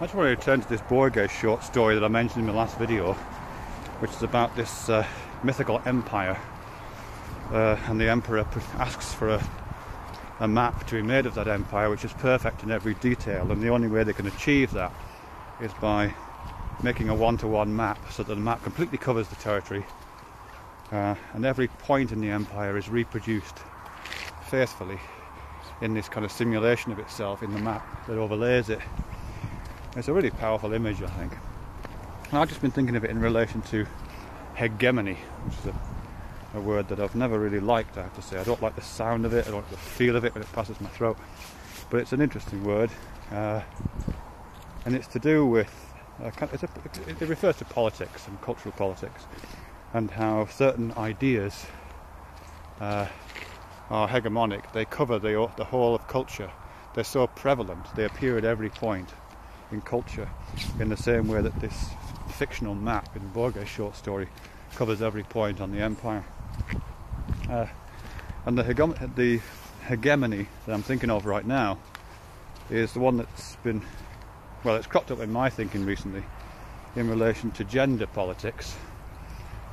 I just want to return to this Borges short story that I mentioned in my last video, which is about this mythical empire, and the emperor asks for a map to be made of that empire, which is perfect in every detail, and the only way they can achieve that is by making a one-to-one map, so that the map completely covers the territory, and every point in the empire is reproduced faithfully in this kind of simulation of itself in the map that overlays it. It's a really powerful image, I think. And I've just been thinking of it in relation to hegemony, which is a word that I've never really liked, I have to say. I don't like the sound of it, I don't like the feel of it when it passes my throat, but it's an interesting word, and it's to do with it refers to politics and cultural politics, and how certain ideas are hegemonic. They cover the whole of culture. They're so prevalent, they appear at every point in culture, in the same way that this fictional map in Borges' short story covers every point on the empire. And the hegemony that I'm thinking of right now is the one that's been, well, it's cropped up in my thinking recently in relation to gender politics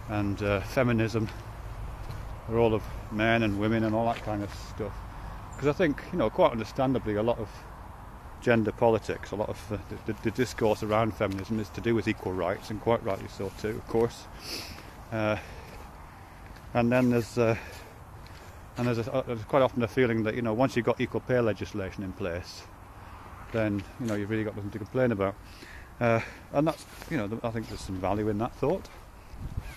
and feminism, the role of men and women and all that kind of stuff. Because I think, quite understandably, a lot of gender politics, a lot of the discourse around feminism is to do with equal rights, and quite rightly so too, of course. And then there's quite often a feeling that once you've got equal pay legislation in place, then you've really got nothing to complain about. And that's I think there's some value in that thought,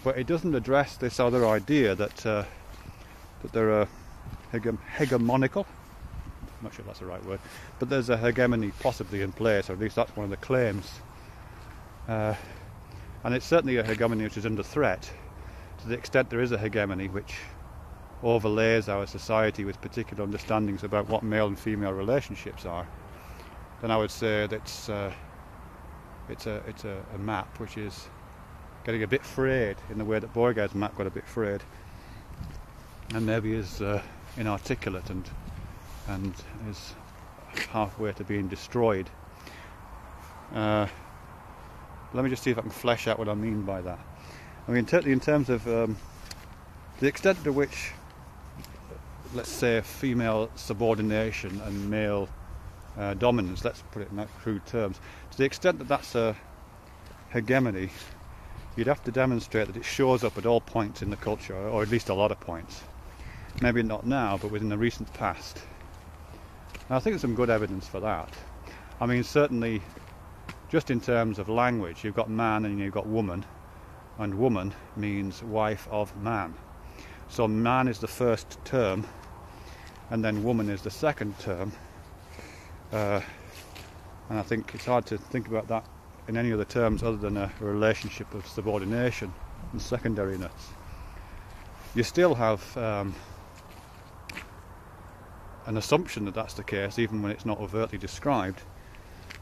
but it doesn't address this other idea that there are hegemonical. I'm not sure if that's the right word, but there's a hegemony possibly in place, or at least that's one of the claims. And it's certainly a hegemony which is under threat. To the extent there is a hegemony which overlays our society with particular understandings about what male and female relationships are, then I would say that it's a map which is getting a bit frayed in the way that Borges' map got a bit frayed, and maybe is inarticulate and is halfway to being destroyed. Let me just see if I can flesh out what I mean by that. I mean, in terms of the extent to which, let's say, female subordination and male dominance, let's put it in that crude terms, to the extent that that's a hegemony, you'd have to demonstrate that it shows up at all points in the culture, or at least a lot of points. Maybe not now, but within the recent past. And I think there's some good evidence for that. I mean, certainly, just in terms of language, you've got man and you've got woman, and woman means wife of man. So man is the first term, and then woman is the second term. And I think it's hard to think about that in any other terms other than a relationship of subordination and secondariness. You still have an assumption that that's the case, even when it's not overtly described.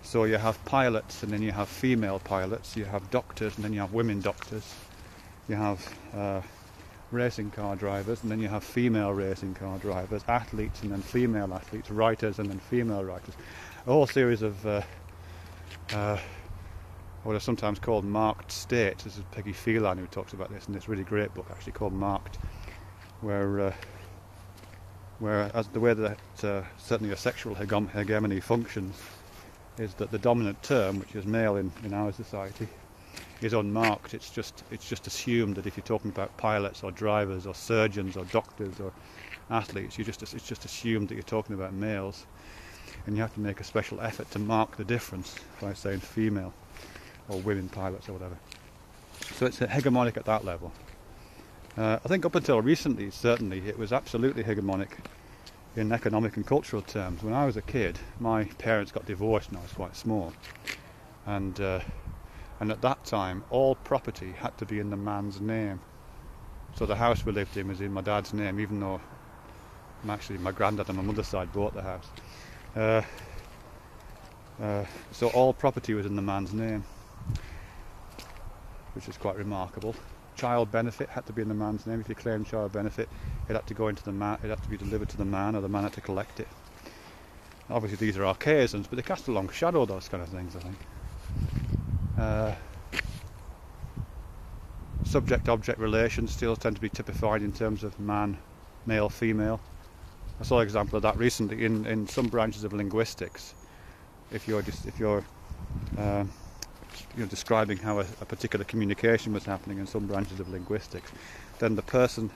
So you have pilots, and then you have female pilots, you have doctors, and then you have women doctors, you have racing car drivers, and then you have female racing car drivers, athletes, and then female athletes, writers, and then female writers. A whole series of what are sometimes called marked states. This is Peggy Phelan who talks about this in this really great book, actually, called Marked, where as the way that certainly a sexual hegemony functions is that the dominant term, which is male in our society, is unmarked. It's just assumed that if you're talking about pilots or drivers or surgeons or doctors or athletes, it's just assumed that you're talking about males, and you have to make a special effort to mark the difference by saying female or women pilots or whatever. So it's hegemonic at that level. I think up until recently, certainly, it was absolutely hegemonic in economic and cultural terms. When I was a kid, my parents got divorced when I was quite small, and at that time all property had to be in the man's name. So the house we lived in was in my dad's name, even though my granddad on my mother's side bought the house. So all property was in the man's name, which is quite remarkable. Child benefit had to be in the man's name. If you claimed child benefit, it had to go into the man. It had to be delivered to the man, or the man had to collect it. Obviously, these are archaisms, but they cast a long shadow, those kind of things, I think. Subject-object relations still tend to be typified in terms of man, male, female. I saw an example of that recently in some branches of linguistics. If you're describing how a particular communication was happening in some branches of linguistics, then the person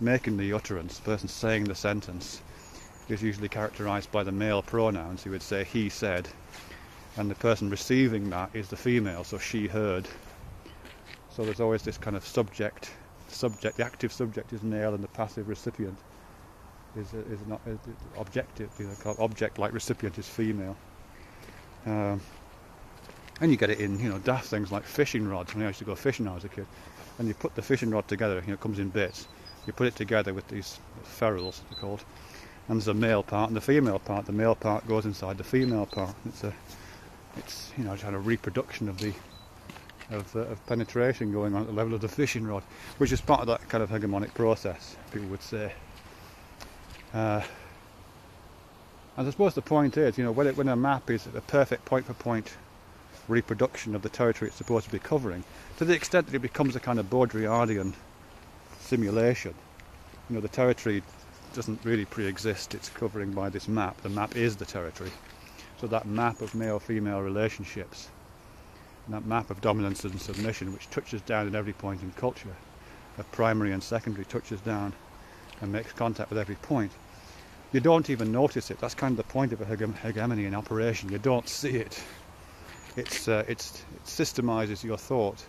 making the utterance, the person saying the sentence, is usually characterized by the male pronouns. You would say he said, and the person receiving that is the female, so she heard. So there's always this kind of subject. The active subject is male, and the passive recipient is not objective. Object like recipient is female. And you get it in daft things like fishing rods. When I used to go fishing when I was a kid, and you put the fishing rod together, it comes in bits. You put it together with these ferrules, they're called, and there's a male part and the female part. The male part goes inside the female part. It's kind of reproduction of penetration going on at the level of the fishing rod, which is part of that kind of hegemonic process, people would say. And I suppose the point is, when a map is a perfect point-for-point reproduction of the territory it's supposed to be covering, to the extent that it becomes a kind of Baudrillardian simulation, the territory doesn't really pre-exist, it's covering by this map. The map is the territory. So that map of male-female relationships, and that map of dominance and submission, which touches down at every point in culture, of primary and secondary, touches down and makes contact with every point. You don't even notice it. That's kind of the point of a hegemony in operation. You don't see it. It systemizes your thought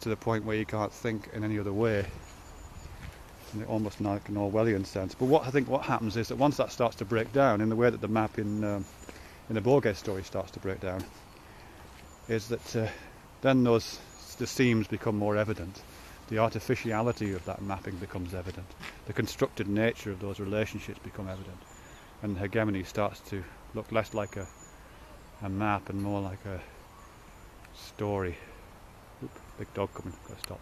to the point where you can't think in any other way, in almost like an Orwellian sense. But I think what happens is that once that starts to break down, in the way that the map in the Borges story starts to break down, is that then the seams become more evident. The artificiality of that mapping becomes evident. The constructed nature of those relationships become evident, and hegemony starts to look less like a map and more like a story. Oop, big dog coming, gotta stop.